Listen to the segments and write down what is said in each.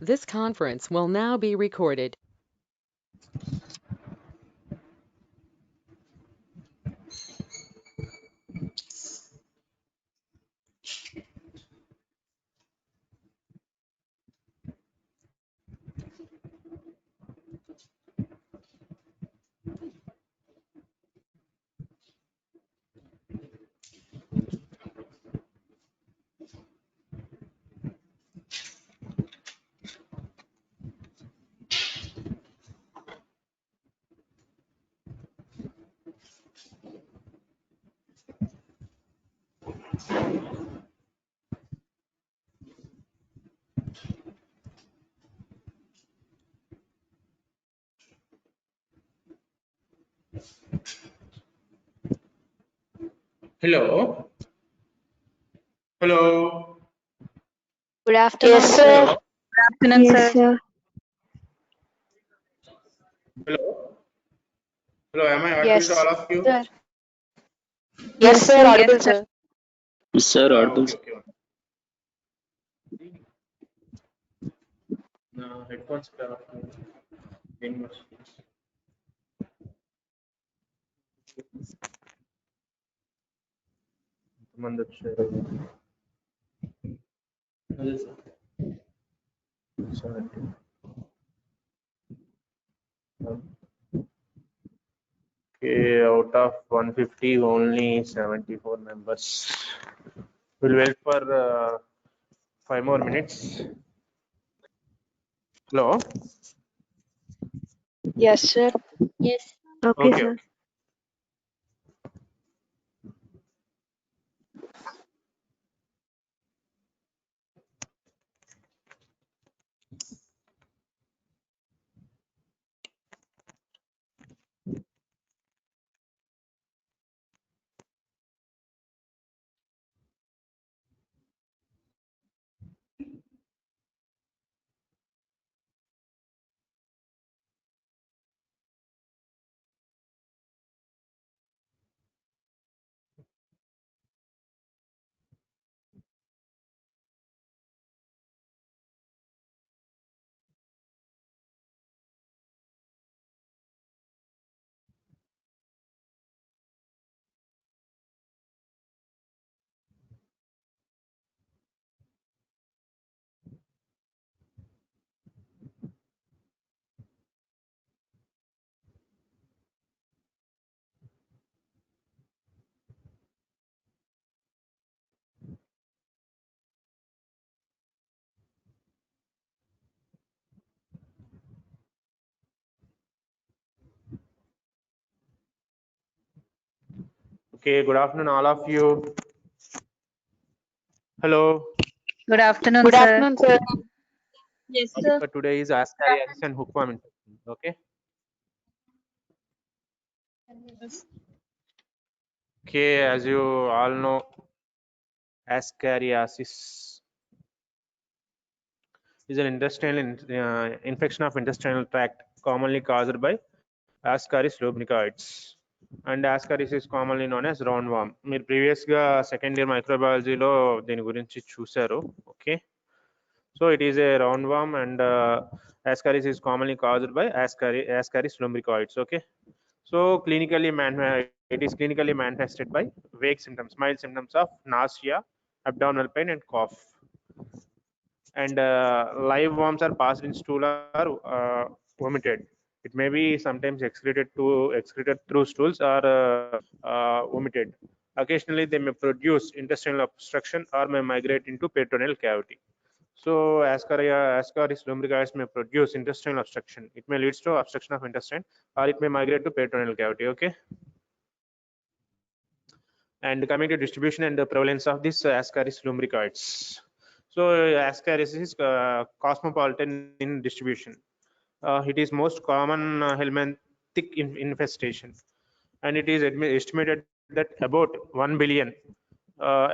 This conference will now be recorded. Hello. Hello. Good afternoon, Yes, sir. sir. Good afternoon, Yes, sir. sir. Hello. Hello. Am I audible to Yes, all of you? sir. Yes, sir. Yes, Audible, sir. sir. Yes, sir, audible. Okay. Okay. Headphones. మంది వచ్చారు అదే sir okay, out of 150 only 74 members. We'll wait for 5 more minutes. Hello. Yes, sir. Yes. Okay, Okay. sir. Okay. Good afternoon, all of you. Hello. Good afternoon, Good sir. afternoon, sir. Yes, Topic sir. for today is ASCARIASIS and HOOKWORM infection. Okay. Okay. As you all know, ASCARIASIS is an infection of intestinal tract commonly caused by Ascaris lumbricoides. And Ascaris is commonly known as roundworm. మీరు previous గా second year మైక్రోబయాలజీలో దీని గురించి చూశారు. Okay, so it is a roundworm and Ascaris is commonly caused by Ascaris lumbricoides. Okay, so it is clinically manifested by vague symptoms, mild symptoms of nausea, abdominal pain and cough. And live worms are passed in stool or vomited. It may be sometimes excreted through stools or vomited. Occasionally, they may produce intestinal obstruction or may migrate into peritoneal cavity. So, Ascaris lumbricoides may produce intestinal obstruction. It may lead to obstruction of intestine, or it may migrate to peritoneal cavity. Okay. And coming to distribution and the prevalence of this Ascaris lumbricoides. So Ascaris is cosmopolitan in distribution. It is most common helminthic infestation, and it is estimated that about 1 billion,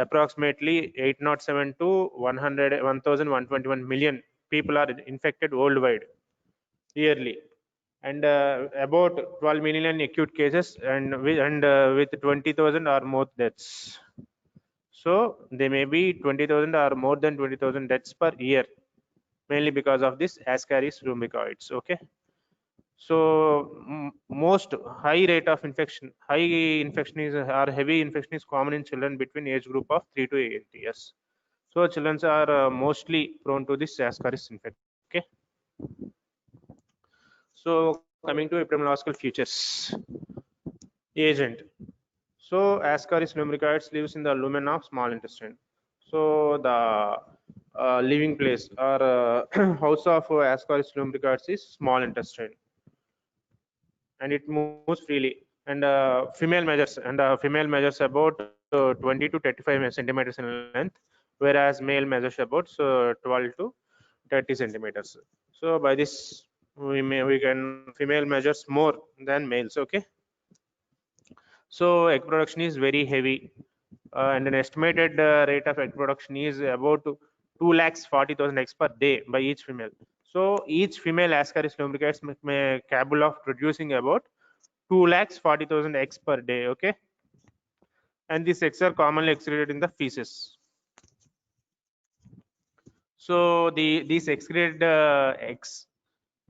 approximately 807 to 1,121 million people are infected worldwide yearly, and about 12 million acute cases, and with 20,000 or more deaths. So they may be 20,000 or more than 20,000 deaths per year. mainly because of this Ascaris lumbricoides. Okay, so most high rate of infection, heavy infection is common in children between age group of 3 to 8 years. So children are mostly prone to this Ascaris infection. Okay, so coming to epidemiological features. Agent. So Ascaris lumbricoides lives in the lumen of small intestine. So the living place or house of Ascaris lumbricoides is small intestine, and it moves freely. And female measures about 20 to 35 centimeters in length, whereas male measures about 12 to 30 centimeters. So by this we can female measures more than males. Okay, so egg production is very heavy, and an estimated rate of egg production is about 2,40,000 eggs per day by each female. So each female Ascaris lumbricoides may capable of producing about 2,40,000 eggs per day. Okay, and these eggs are commonly excreted in the feces. So these excreted eggs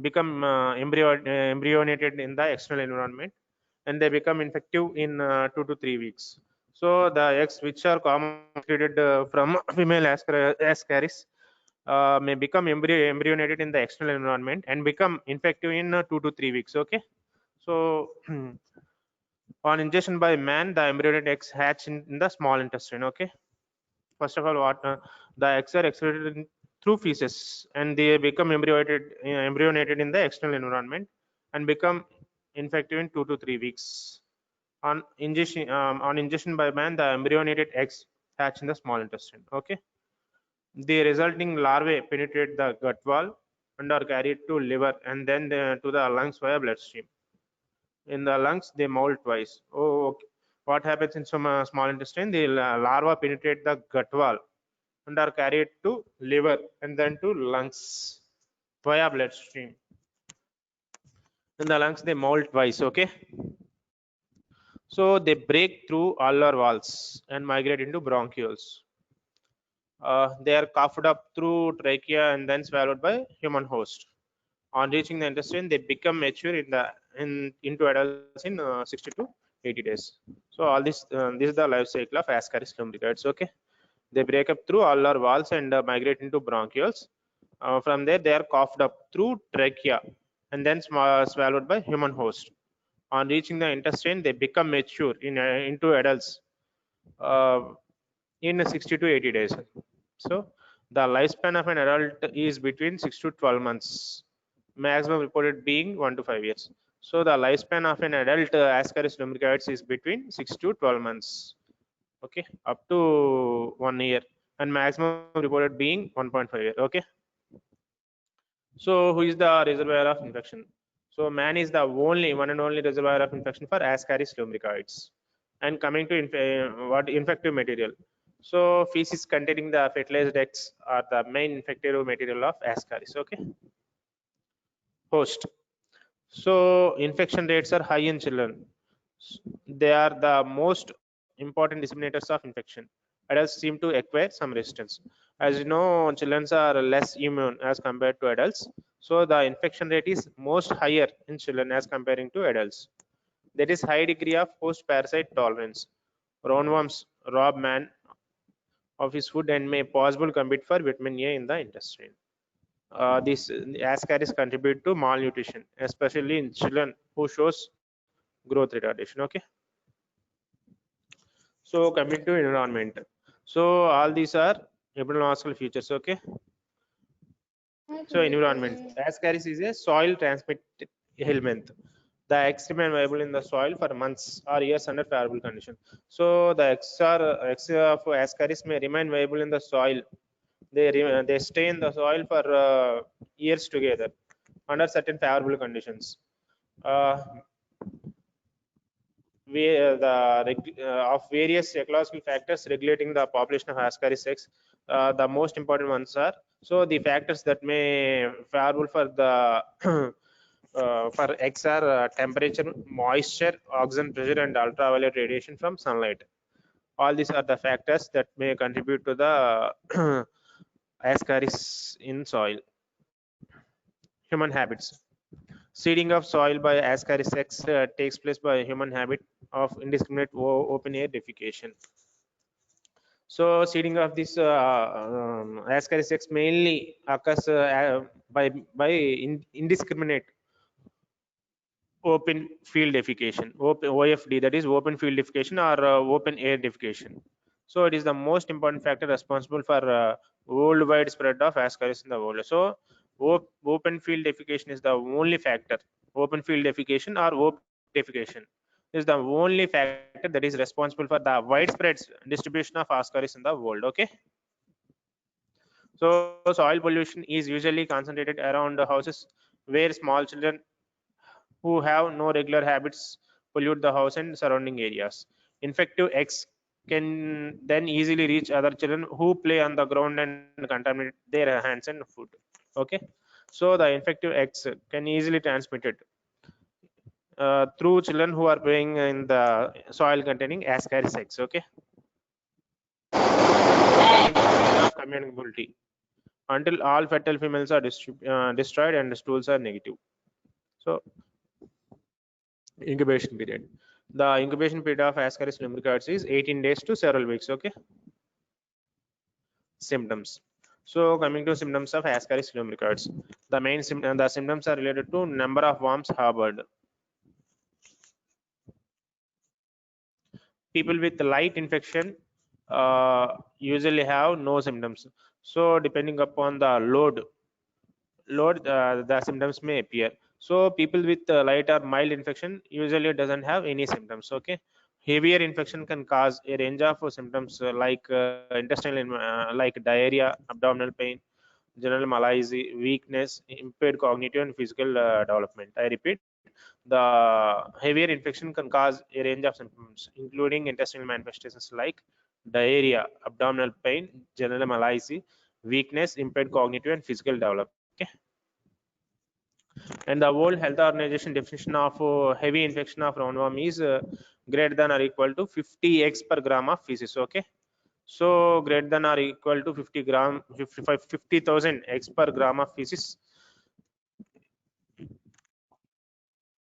become embryonated in the external environment, and they become infective in 2 to 3 weeks. So the eggs which are commonly excreted from female Ascaris may become embryonated in the external environment and become infective in 2 to 3 weeks. Okay, so on ingestion by man, the embryonated eggs hatch in the small intestine. Okay, first of all, the eggs are excreted through feces, and they become embryonated in the external environment and become infective in 2 to 3 weeks. On ingestion by man, the embryonated eggs hatch in the small intestine. Okay, the resulting larvae penetrate the gut wall and are carried to liver and then to the lungs via bloodstream. In the lungs, they molt twice. Oh, okay. What happens in some small intestine? The larva penetrate the gut wall and are carried to liver and then to lungs via bloodstream. In the lungs, they molt twice. Okay, so they break through alveolar walls and migrate into bronchioles. They are coughed up through trachea and then swallowed by human host. On reaching the intestine, they become mature into adults in 60 to 80 days. So all this is the life cycle of Ascaris lumbricoides. Okay, they break up through alveolar walls and migrate into bronchioles. From there, they are coughed up through trachea and then swallowed by human host. On reaching the intestine, they become mature into adults uh, in 60 to 80 days. So the lifespan of an adult is between 6 to 12 months, maximum reported being 1 to 5 years. So the lifespan of an adult Ascaris lumbricoides is between 6 to 12 months. Okay, up to 1 year, and maximum reported being 1.5 year. Okay, so who is the reservoir of infection? So man is the only one and only reservoir of infection for Ascaris lumbricoides. And coming to what infective material, so feces containing the fertilized eggs are the main infective material of Ascaris. Okay, host. So infection rates are high in children. They are the most important disseminators of infection. Adults seem to acquire some resistance. As you know, children are less immune as compared to adults. So the infection rate is most higher in children as comparing to adults. There is high degree of host parasite tolerance. Roundworms rob man of his food and may possibly compete for vitamin A in the intestine. These ascaris contribute to malnutrition, especially in children who shows growth retardation. Okay, so coming to environment, so all these are epidemiological features. Okay, so environment, ascaris is a soil transmitted element. The eggs remain viable in the soil for months or years under favorable conditions. So the eggs of ascaris may remain viable in the soil. They stay in the soil for years together under certain favorable conditions. Uh, of various ecological factors regulating the population of Ascaris eggs. The most important ones are, so the factors that may favorable for the for eggs are temperature, moisture, oxygen pressure, and ultraviolet radiation from sunlight. All these are the factors that may contribute to the Ascaris in soil. human habits. Seeding of soil by ASCARIASIS takes place by human habit of indiscriminate open air defecation. So seeding of this ASCARIASIS mainly occurs by indiscriminate open field defecation, OFD, that is open field defecation or open air defecation. So it is the most important factor responsible for worldwide spread of ascaris in the world. So open field defecation is the only factor. Open field defecation or open defecation is the only factor that is responsible for the widespread distribution of ascaris in the world. Okay. So soil pollution is usually concentrated around the houses where small children who have no regular habits pollute the house and surrounding areas. Infective eggs can then easily reach other children who play on the ground and contaminate their hands and foot. Okay, so the infective eggs can easily transmitted through children who are playing in the soil containing ascaris eggs. Okay, communicability until all fertile females are destroyed and stools are negative. So incubation period. The incubation period of Ascaris lumbricoides is 18 days to several weeks. Okay. Symptoms. So coming to symptoms of Ascaris lumbricoides, the symptoms are related to number of worms harbored. People with light infection usually have no symptoms. So depending upon the load, the symptoms may appear. So people with light or mild infection usually doesn't have any symptoms. Okay, heavier infection can cause a range of symptoms like intestinal like diarrhea, abdominal pain, general malaise, weakness, impaired cognitive and physical development. I repeat, the heavier infection can cause a range of symptoms including intestinal manifestations like diarrhea, abdominal pain, general malaise, weakness, impaired cognitive and physical development. Okay. And the World Health Organization definition of heavy infection of roundworm is greater than or equal to 50 eggs per gram of feces. Okay, so greater than or equal to 50,000 eggs per gram of feces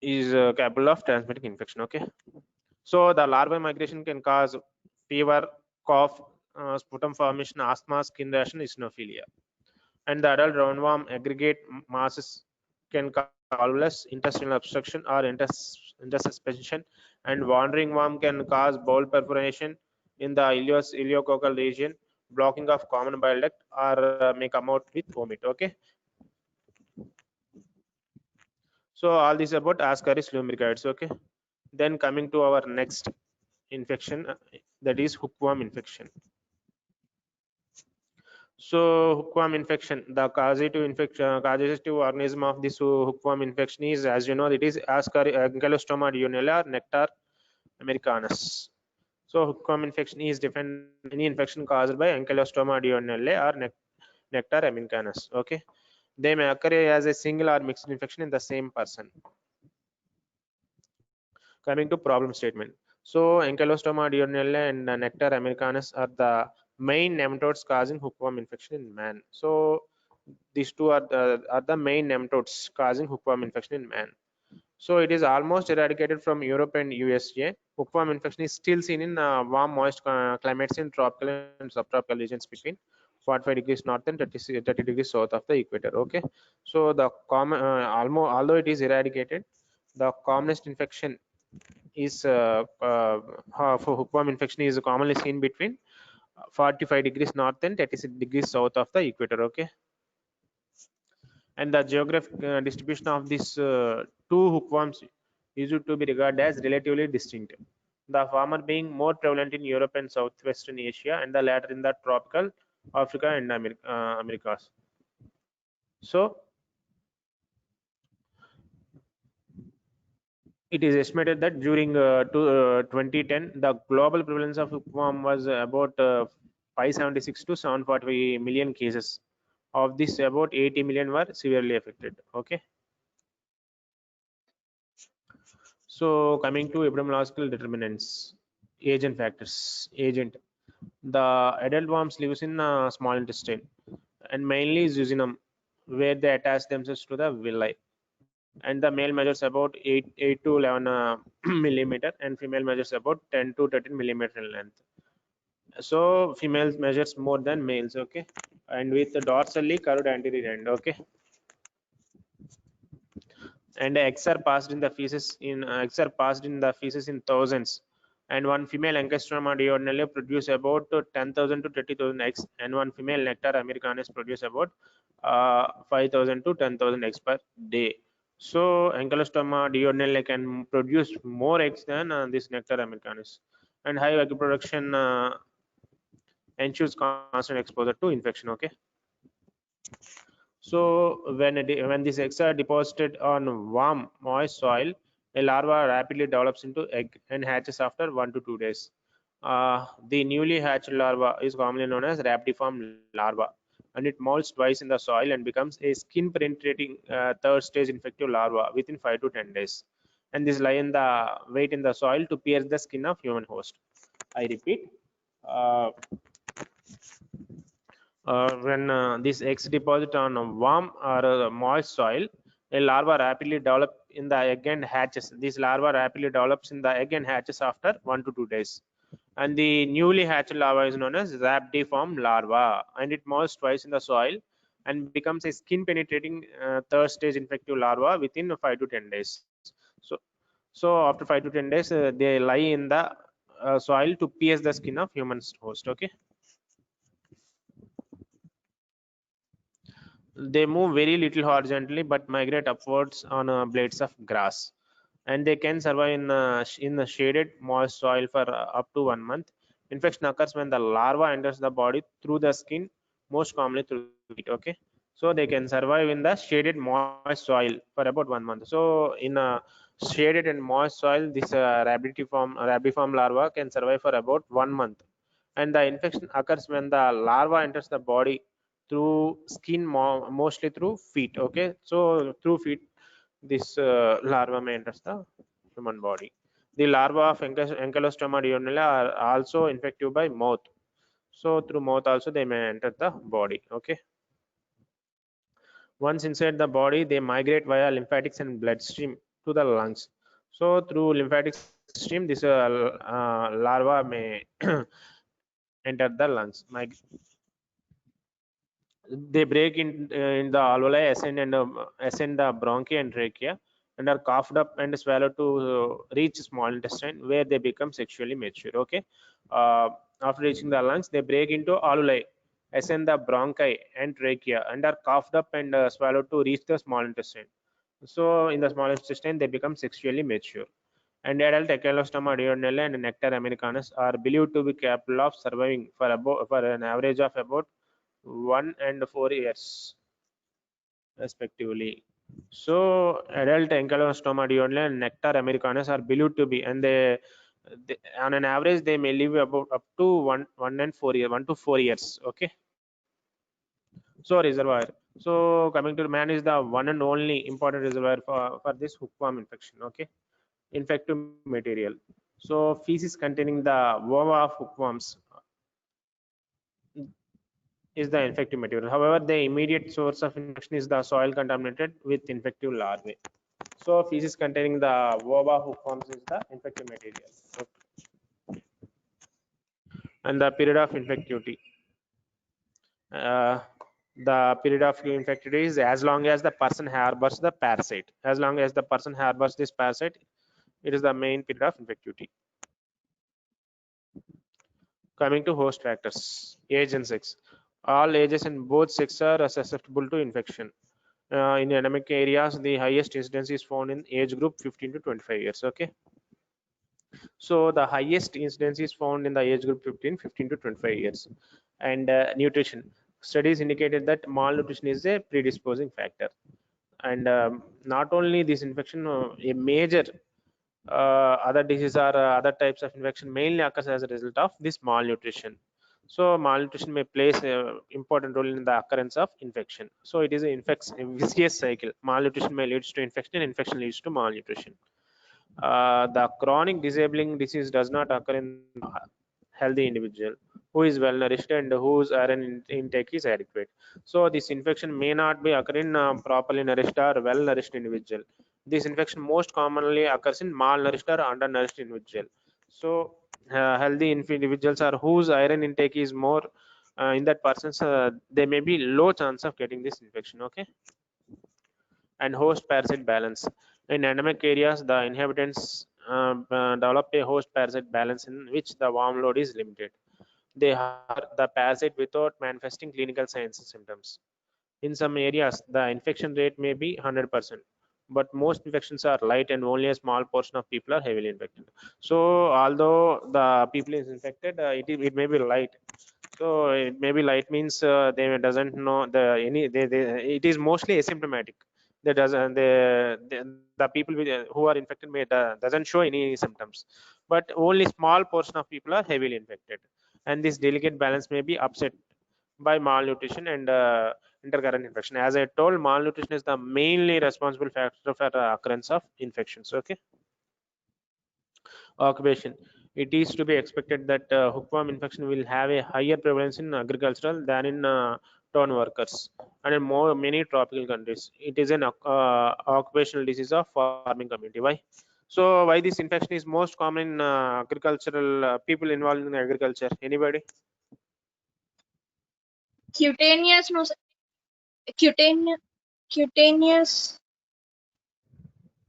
is capable of transmitting infection. Okay, so the larvae migration can cause fever, cough, sputum formation, asthma, skin rashes, eosinophilia. And the adult roundworm aggregate masses can cause intestinal obstruction or intersuspension, and wandering worm can cause bowel perforation in the ileococcal region, blocking of common bile duct, or may come out with vomit. Okay, so all this about Ascaris lumbricoides. Okay, then coming to our next infection, that is hookworm infection. So hookworm infection, the causative organism of this hookworm infection is, as you know, it is Ankylostoma duonella or Nectar americanus. So hookworm infection is different any infection caused by Ankylostoma duonella or Nectar americanus. Okay, they may occur as a single or mixed infection in the same person. Coming to problem statement. So Ankylostoma duonella and Nectar americanus are the main nematodes causing hookworm infection in man. So these two are the main nematodes causing hookworm infection in man. So it is almost eradicated from Europe and USA. Hookworm infection is still seen in warm, moist climates in tropical and subtropical regions between 45 degrees north and 30 degrees south of the equator. Okay, so the common although it is eradicated, the commonest infection is for hookworm infection is commonly seen between 45 degrees north and 36 degrees south of the equator. Okay, and the geographic distribution of these two hookworms is to be regarded as relatively distinct, the former being more prevalent in Europe and southwestern Asia, and the latter in the tropical Africa and Americas. So it is estimated that during 2010, the global prevalence of hookworm was about 576 to 740 million cases. Of this, about 80 million were severely affected. Okay. So coming to epidemiological determinants, agent factors. Agent. The adult worms lives in small intestine and mainly zooxanthellae. where they attach themselves to the villi. And the male measures about 8 to 11 millimeter, and female measures about 10 to 13 millimeter in length. So females measures more than males, okay, and with the dorsally curved anterior end, okay. And eggs are passed in the feces in thousands, and one female Angiosperma diurnally produce about 10,000 to 30,000 eggs, and one female Nectar americanus produce about 5,000 to 10,000 eggs per day. So Angiosperma diurnally can produce more eggs than this Nectar americanus, and high egg production ensures constant exposure to infection, okay. So when these eggs are deposited on warm, moist soil, a larva rapidly develops into egg and hatches after 1 to 2 days. The newly hatched larva is commonly known as rhabdiform larva, and it molts twice in the soil and becomes a skin-penetrating third stage infective larva within 5 to 10 days. And this lie in the wait in the soil to pierce the skin of human host. I repeat. When these eggs deposit on a warm or moist soil, a larva rapidly develops in the egg and hatches. This larva rapidly develops in the egg and hatches after 1 to 2 days. And the newly hatched larva is known as rhabdiform larva, and it molts twice in the soil and becomes a skin-penetrating third stage infective larva within 5 to 10 days. So, so after 5 to 10 days, they lie in the soil to pierce the skin of human host. Okay. They move very little horizontally but migrate upwards on blades of grass, and they can survive in the shaded moist soil for up to 1 month. Infection occurs when the larva enters the body through the skin, most commonly through the feet, okay. So they can survive in the shaded moist soil for about 1 month. So in a shaded and moist soil, this rhabdiform larva can survive for about 1 month, and the infection occurs when the larva enters the body through skin, mostly through feet, okay. So through feet, this larva may enter the human body. The larva of Ankylostomma diurnale are also infective by mouth, so through mouth also they may enter the body, okay. Once inside the body, they migrate via lymphatics and bloodstream to the lungs. So through lymphatic stream, this larva may enter the lungs. They break in the alveoli, ascend the bronchi and trachea, and are coughed up and swallowed to reach small intestine, where they become sexually mature, okay. After reaching the lungs, they break into alveoli, ascend the bronchi and trachea, and are coughed up and swallowed to reach the small intestine. So in the small intestine, they become sexually mature. And adult Ankylostomma diurnale and Nectar americanus are believed to be capable of surviving for an average of about 1 and 4 years respectively. So adult Ankylostomma diurnale and Nectar americanus are believed to be, and they on an average they may live about up to 1 to 4 years, okay. So reservoir. So coming to man is the one and only important reservoir for this hookworm infection, okay. Infective material. So feces containing the ova of hookworms is the infective material. However, the immediate source of infection is the soil contaminated with infective larvae. So feces containing the ova hookworms is the infective material. Okay. And the period of infectivity. The period of infectivity is as long as the person harbors the parasite. As long as the person harbors this parasite, it is the main period of infectivity. Coming to host factors, age and sex. All ages and both sexes are susceptible to infection. In endemic areas, the highest incidence is found in age group 15 to 25 years. Okay. So the highest incidence is found in the age group 15 to 25 years. And nutrition. Studies indicated that malnutrition is a predisposing factor. And not only this infection, a major other diseases or other types of infection mainly occurs as a result of this malnutrition. So malnutrition may play an important role in the occurrence of infection. So it is a vicious cycle. Malnutrition may leads to infection, and infection leads to malnutrition. The chronic disabling disease does not occur in healthy individual who is well nourished and whose iron intake is adequate. So this infection may not be occur in properly nourished or well nourished individual. This infection most commonly occurs in malnourished or undernourished individual. So healthy individuals are whose iron intake is more in that person's, there may be low chance of getting this infection. Okay. And host parasite balance. In endemic areas, the inhabitants develop a host parasite balance in which the worm load is limited. They harbor the parasite without manifesting clinical signs and symptoms. In some areas, the infection rate may be 100%, but most infections are light and only a small portion of people are heavily infected. So, although the people is infected, it may be light. So it may be light means they doesn't know it is mostly asymptomatic. They doesn't the people who are infected doesn't show any symptoms, but only small portion of people are heavily infected, and this delicate balance may be upset by malnutrition and intercurrent infection. As I told, malnutrition is the mainly responsible factor for the occurrence of infections. Okay. Occupation. It is to be expected that hookworm infection will have a higher prevalence in agricultural than in town workers and in many tropical countries. It is an occupational disease of farming community. Why? So why this infection is most common in agricultural people involved in agriculture? Anybody? Cutaneous, no, sir. Cutaneous.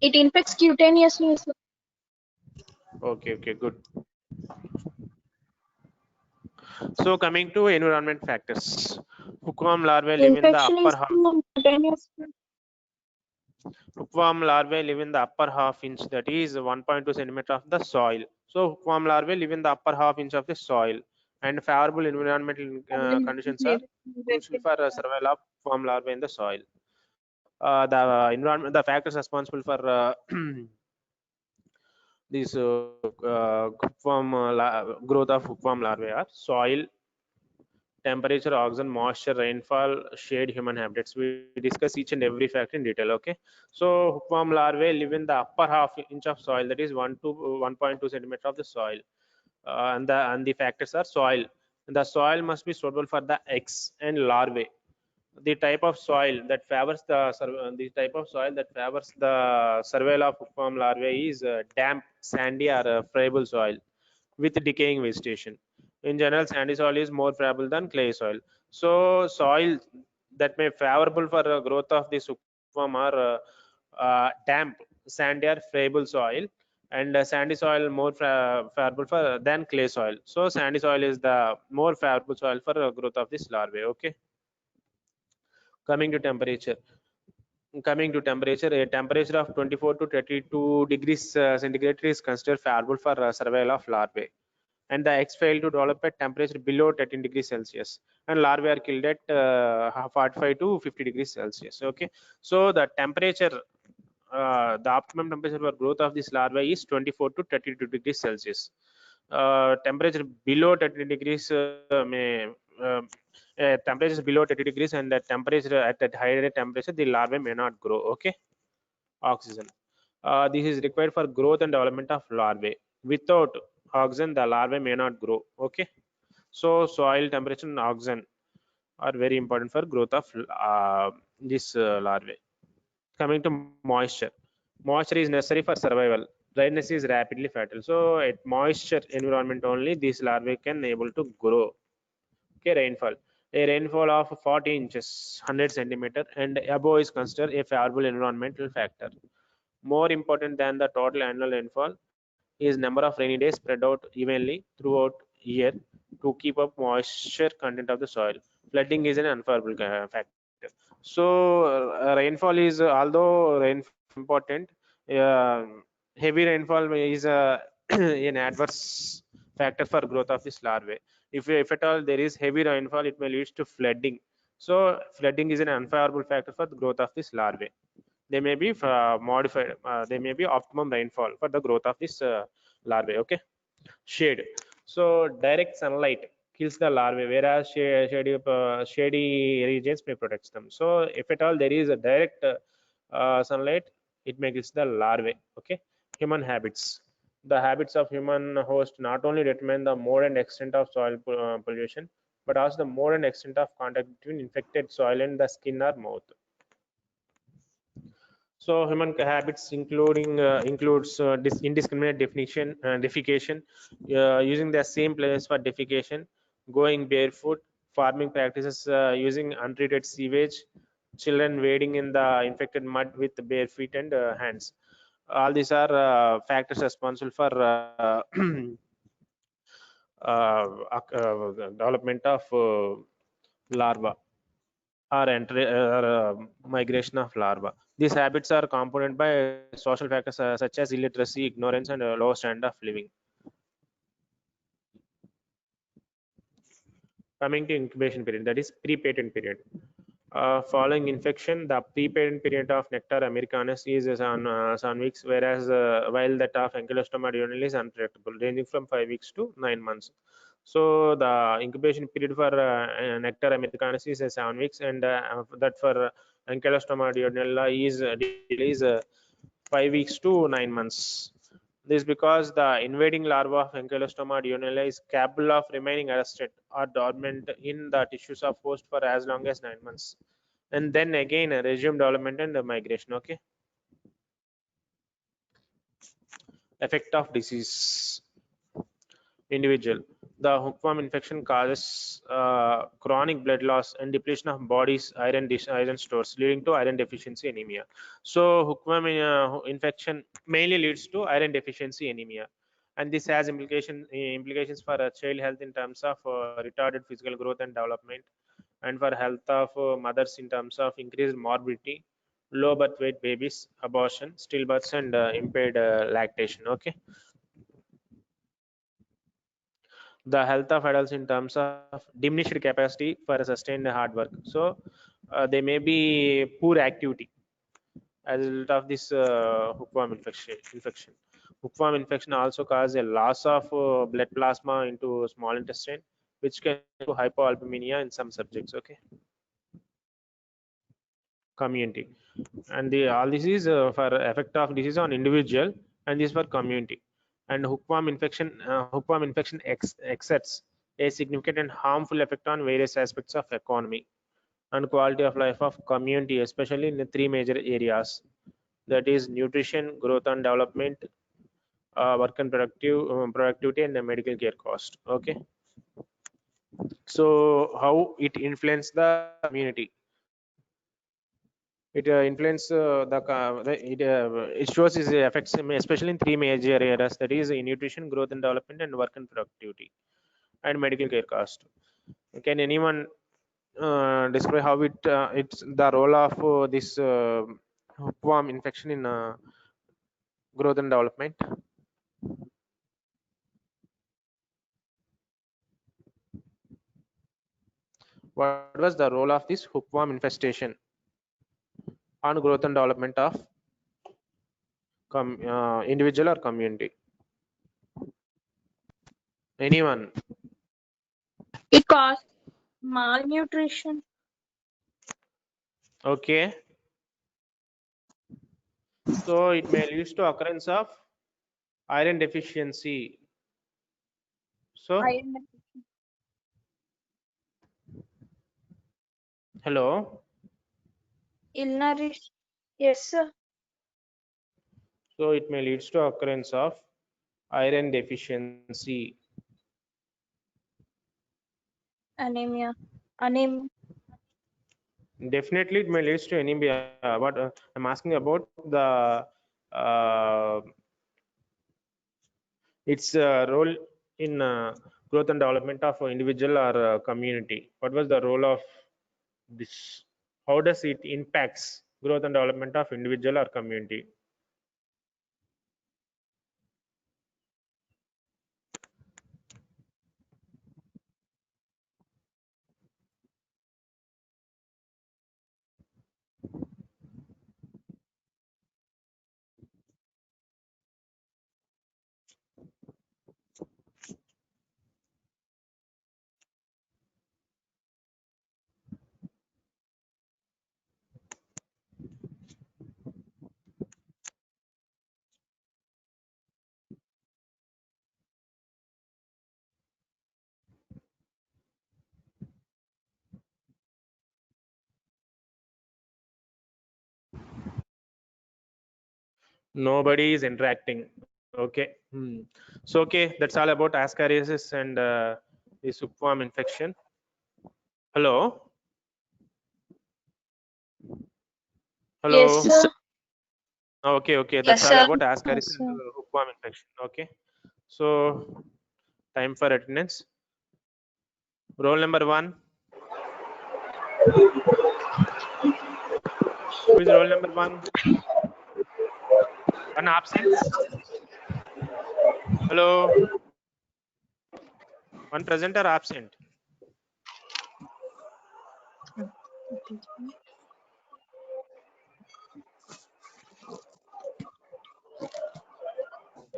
It infects cutaneously, sir. Okay, okay, good. So coming to environment factors, hookworm larvae live in the Infection upper is half. through cutaneous. Hookworm larvae live in the upper half inch, that is 1.2 centimeter of the soil. So hookworm larvae live in the upper half inch of the soil, and favorable environmental conditions are crucial for survival of hookworm larvae in the soil. The factors responsible for this growth of hookworm larvae are soil, temperature, oxygen, moisture, rainfall, shade, human habitats. We discuss each and every factor in detail. Okay. So hookworm larvae live in the upper half inch of soil, that is 1.2 centimeter of the soil, and the factors are soil. The soil must be suitable for the eggs and larvae. The type of soil that favors the survival of hookworm larvae is damp, sandy, or friable soil with decaying vegetation. In general, sandy soil is more favorable than clay soil. So soil that may favorable for growth of this hookworm are damp, sandy, or friable soil, and sandy soil more favorable for than clay soil. So sandy soil is the more favorable soil for growth of this larvae. Okay. Coming to temperature. A temperature of 24 to 32 degrees centigrade is considered favorable for survival of larvae, and the eggs fail to develop at temperature below 13 degrees Celsius, and larvae are killed at 45 to 50 degrees Celsius. Okay. So the temperature, the optimum temperature for growth of this larvae is 24 to 32 degrees Celsius. Temperature below 30 degrees may temperature below 30 degrees, and the temperature at that higher temperature the larvae may not grow. Okay. Oxygen. This is required for growth and development of larvae. Without oxygen, the larvae may not grow. Okay. So soil temperature and oxygen are very important for growth of this larvae. Coming to moisture. Moisture is necessary for survival. Dryness is rapidly fatal. So at moisture environment only these larvae can able to grow. Okay. Rainfall. A rainfall of 40 inches, 100 centimeter and above is considered a favorable environmental factor. More important than the total annual rainfall is number of rainy days spread out evenly throughout year to keep up moisture content of the soil. Flooding is an unfavorable factor. So rainfall is, although rainfall is important, uh, heavy rainfall is an adverse factor for growth of this larvae. If at all there is heavy rainfall, it may lead to flooding. So flooding is an unfavorable factor for the growth of this larvae. They may be modified, they may be optimum rainfall for the growth of this larvae. Okay. Shade. So direct sunlight kills the larvae, whereas shady regions may protect them. So if at all there is a direct sunlight, it may kill the larvae. Okay. Human habits. The habits of human host not only determine the mode and extent of soil pollution, but also the mode and extent of contact between infected soil and the skin or mouth. So human habits includes indiscriminate defecation, using the same place for defecation, going barefoot, farming practices using untreated sewage, children wading in the infected mud with bare feet and hands. All these are factors responsible for development of larva or migration of larva. These habits are compounded by social factors such as illiteracy, ignorance, and low standard of living. Coming to incubation period, that is pre-patent period. Following infection, the pre-patent period of Nectar americanus is on weeks, whereas while that of Ankylostomata duodenale is unpredictable, ranging from 5 weeks to 9 months. So the incubation period for Nectar americanus is 7 weeks, and that for Ankylostomata duodenale is 5 weeks to 9 months. This is because the invading larva of Ankylostomata duodenale is capable of remaining arrested or dormant in the tissues of host for as long as 9 months, and then again resume development and migration. Okay. Effect of disease. Individual. The hookworm infection causes chronic blood loss and depletion of body's iron stores, leading to iron deficiency anemia. So hookworm infection mainly leads to iron deficiency anemia, and this has implications for child health in terms of retarded physical growth and development, and for health of mothers in terms of increased morbidity, low birth weight babies, abortion, stillbirths, and impaired lactation. Okay. The health of adults in terms of diminished capacity for sustained hard work. So they may be poor activity as a result of this hookworm infection. Hookworm infection also causes a loss of blood plasma into small intestine, which can lead to hypoalbuminemia in some subjects. Okay. Community, and all this is for effect of disease on individual, and this for community. And hookworm infection exerts a significant and harmful effect on various aspects of economy and quality of life of community, especially in the three major areas, that is nutrition, growth and development, work and productivity, and the medical care cost. Okay. So how it influences the community? It influence it shows its effects especially in three major areas, that is in nutrition, growth and development, and work and productivity, and medical care cost. Can anyone describe how it's the role of this hookworm infection in growth and development? What was the role of this hookworm infestation on growth and development of individual or community? Anyone? It causes malnutrition. Okay. So it may lead to occurrence of iron deficiency. So Iron. hello. Illness. Yes, sir. So it may lead to occurrence of iron deficiency. Anemia. Anemia. Definitely, it may lead to anemia. But I'm asking about the its role in growth and development of individual or community. What was the role of this? How does it impacts growth and development of individual or community? Nobody is interacting. Okay. So okay, that's all about ascariasis and the hookworm infection. Hello. Hello. Yes, sir. Okay, that's Yes, all sir. about ascariasis Yes, and sir. hookworm infection. Okay. So time for attendance. Roll number 1. Who is roll number 1? One absent. Hello. One present or absent?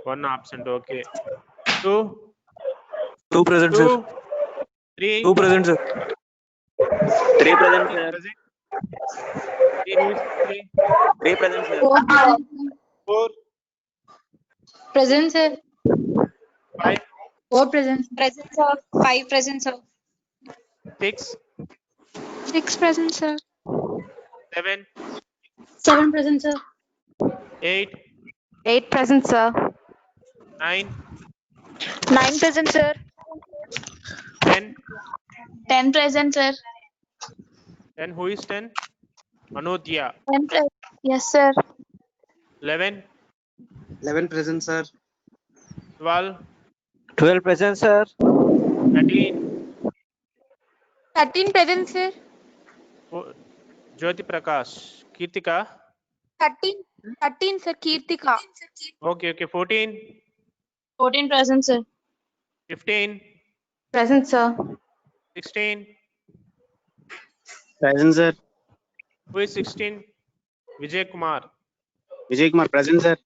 One absent. Okay. 2. 2 present, sir. 2. 3. 2 present, sir. 3 present, 3 sir. present. 3. Who is 3? 3 present, sir. 4. Present, sir. 5. 4 present. Present, sir. 5 present, sir. 6. 6 present, sir. 7. 7 present, sir. 8. 8 present, sir. 9. 9 present, sir. 10. 10 present, sir. 10. Who is 10? Manodya. 10 present. Yes, sir. 11. 11 present, sir. 12. 12 present, sir. 13. 13 present, sir. Jyoti Prakash. Kirtika. 13, sir. Kirtika. Okay. 14. 14 present, sir. 15. Present, sir. 16. Present, sir. Who is 16? Vijay Kumar. Vijay Kumar present, sir.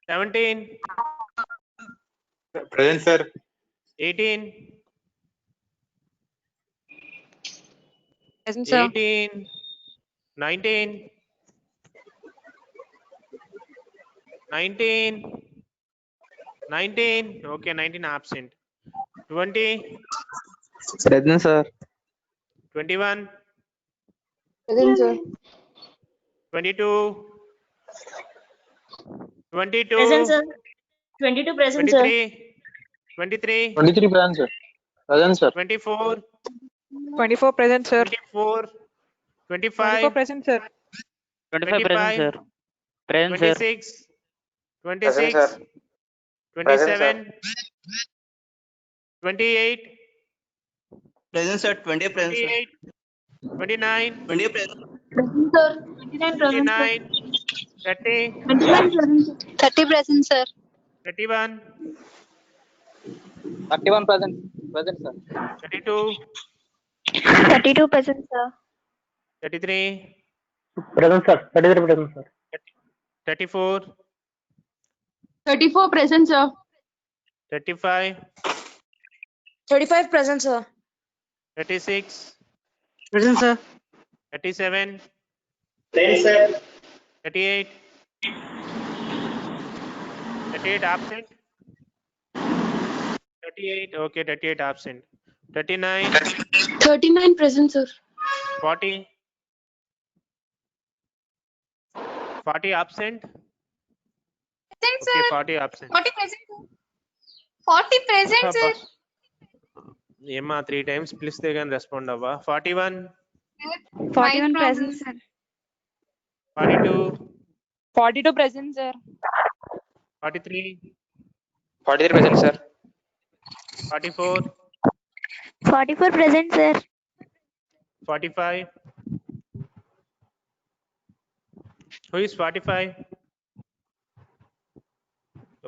17. Present, sir. 18. Present, sir. 18. 19. 19. 19. Okay, 19 absent. 20. Present, sir. 21. Present, sir. 22. 22. Present, sir. 22 present, sir. 23. 23. 23 present, sir. Present, sir. 24. 24 present, sir. 24. 24 25. present, sir. 25 present, 25. sir. Present, sir. 26. Present, sir. 26. Present, sir. 27. 28. Present, sir. 20 present, sir. 28. 29. 20 present. Present, sir. 29 present, sir. 29. 30. 29 present, sir. 30 present, sir. 31. 31 present. Present, sir. 32. 32 present, sir. 33. Present, sir. 33 present, sir. 34. 34 present, sir. 35. 35 present, sir. 36. Present, sir. 37. Present, sir. 38. 38 absent. 38. Okay, 38 absent. 39. 39 present, sir. 40. 40 absent. Present, Okay, sir. 40 absent. 40 present, sir. 40 present, sir. ఏమ్మా 3 times పిలిస్తే కానీ respond అవ్వా. 41. 41 present, sir. 42. 42 present, sir. 43. 43 present, sir. 44. 44 present, sir. 45. Who is 45?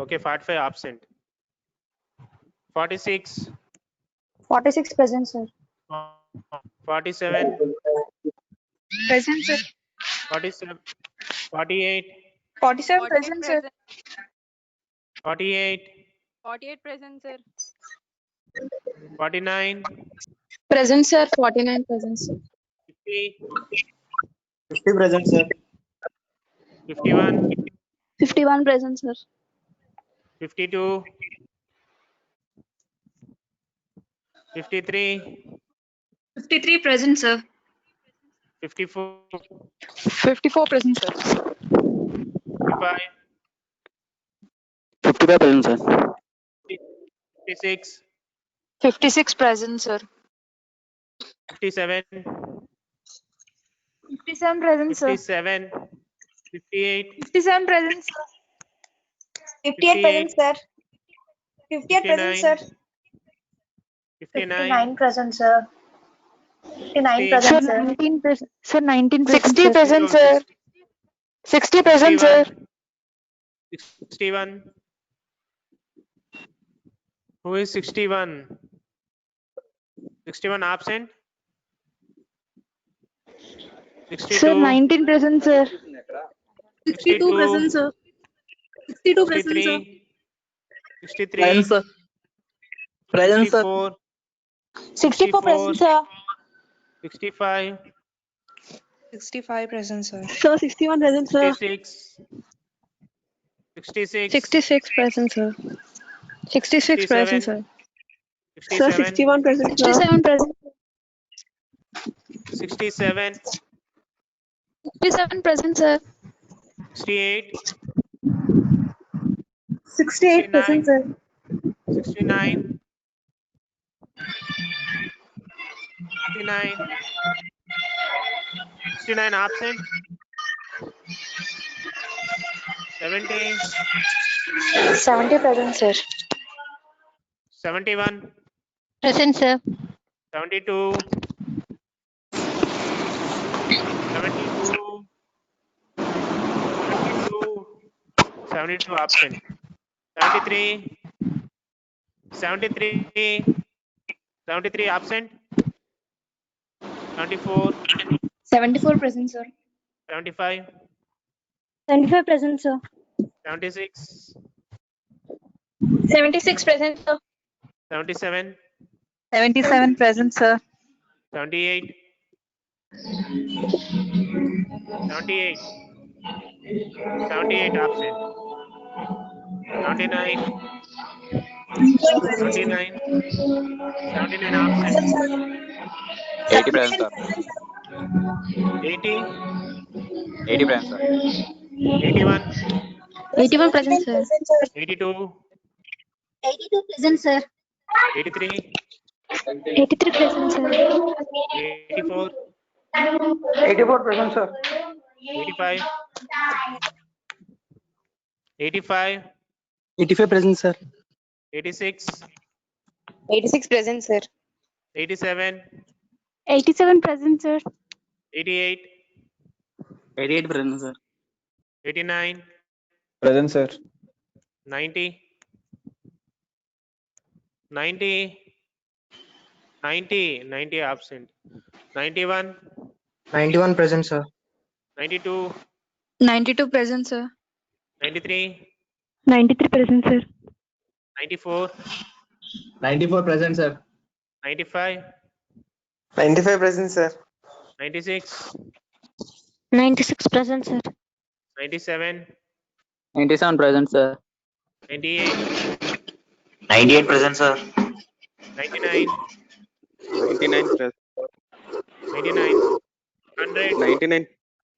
Okay, 45 absent. 46. 46 present, sir. 47. Present, sir. 47. 48. 47 present, sir. 48. 48 present, sir. 49. Present, sir. 49 present, sir. 50. 50 present, sir. 51. 51 present, sir. 52. 53. 53 present, sir. 54. 54 present, sir. 55. 55 present, sir. 56, 56 present, sir. 57, 57 present, sir. 57, 58, 57 present, sir. 58 present, 58, sir. 58 present, sir. 59, 59 present, sir. 59 60, present, sir. 19 present. Sir, 19 present, 60 sir. present, 61, sir. 60 present, sir. 61. Who is 61? 61 absent. 62. Sir, 19 present, sir. 62 present, sir. 62 present, sir. 63. 63. sir. Present, sir. 64. 64 present, sir. 65. 65 present, sir. Sir, 61 present, sir. 66. 66. 66 present, sir. 66 present, 67. sir. Sir, 67. 61 present, sir. 67 present. 67. 67 present, sir. 68. 68 present, 69. sir. 69. 69. 69 absent. 70. 70 present, sir. 71. Present, sir. 72. 72. 72. 72 absent. 73. 73. 73 absent. 74. 74 present, sir. 75. 75 present, sir. 76. 76 present, sir. 77. 77 present, sir. 78. 78. 78 absent. 79. 79. 79 absent. 80 present, sir. 80. 80 present, sir. 81. 81 present, sir. 82. 82 present, sir. 83. 83 present, sir. 84. 84 present, sir. 85. 85. 85 present, sir. 86. 86 present, sir. 87. 87 present, sir. 88. 88 present, sir. 89. Present, sir. 90. 90. 90. 90 absent. 91. 91 present, sir. 92. 92 present, sir. 93. 93 present, sir. 94. 94 present, sir. 95. 95 present, sir. 96. 96 present, sir. 97. 97 present, sir. 98. 98 present, sir. 99. 99 present. 99. 100. 99.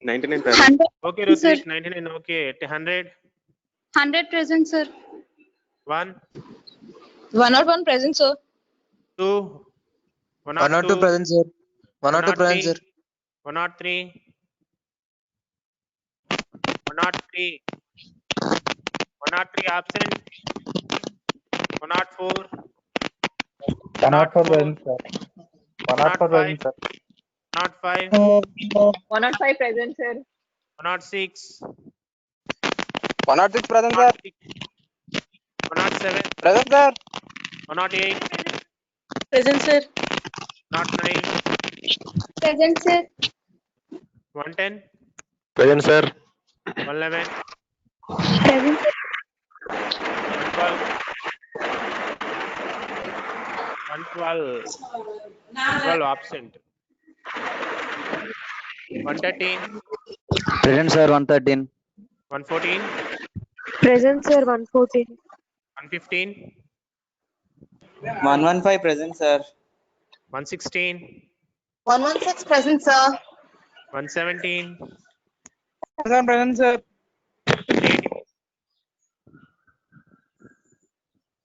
99 present. 100, Okay, sir. Rutvik. 99. Okay. 100. 100 present, sir. 1. 101 present, sir. 2. 102 102. present, sir. 102 present, 103. sir. 103. 103. 103 absent. 104. 104 104. present, sir. 104 present, sir. 105. 105 present, sir. 106. 106 present, sir. 107. Present, sir. 108. Present, sir. 109. Present, sir. 110. Present, sir. 111. Present, sir. 112. 112. 112 absent. 113. Present, sir. 113. 114. Present, sir. 114. 115. 115 present, sir. 116. 116 present, sir. 117. Present, sir. 118.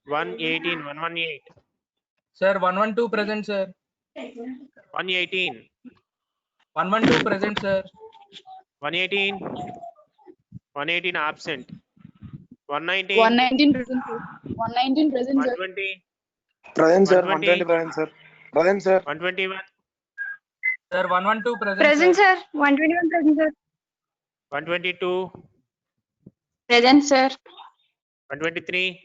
118, 118, Sir, 112 present, sir. 118, 112 present, sir. 118, 118 absent. 119, 119 present, sir. 119 present, sir. 120, Present, sir. 120, 120 present, sir. Present, sir. 121, Sir, 112 present, Present, sir. sir. 121 present, sir. 122, Present, sir. 123,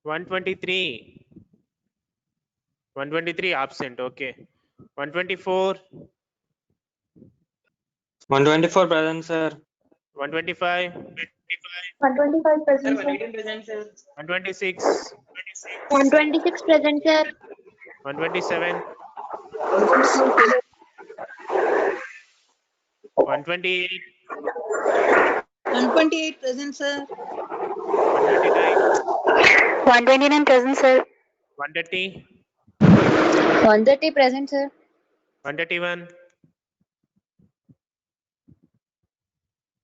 123, 123 absent. Okay. 124, 124 present, sir. 125, 125 present, sir. 126, 126 present, sir. 127, 128, 128 present, sir. 129, 129 present, sir. 130, 130 present, sir. 131,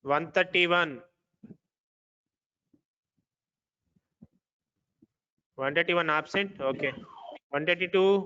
131, 131 absent. Okay. 132,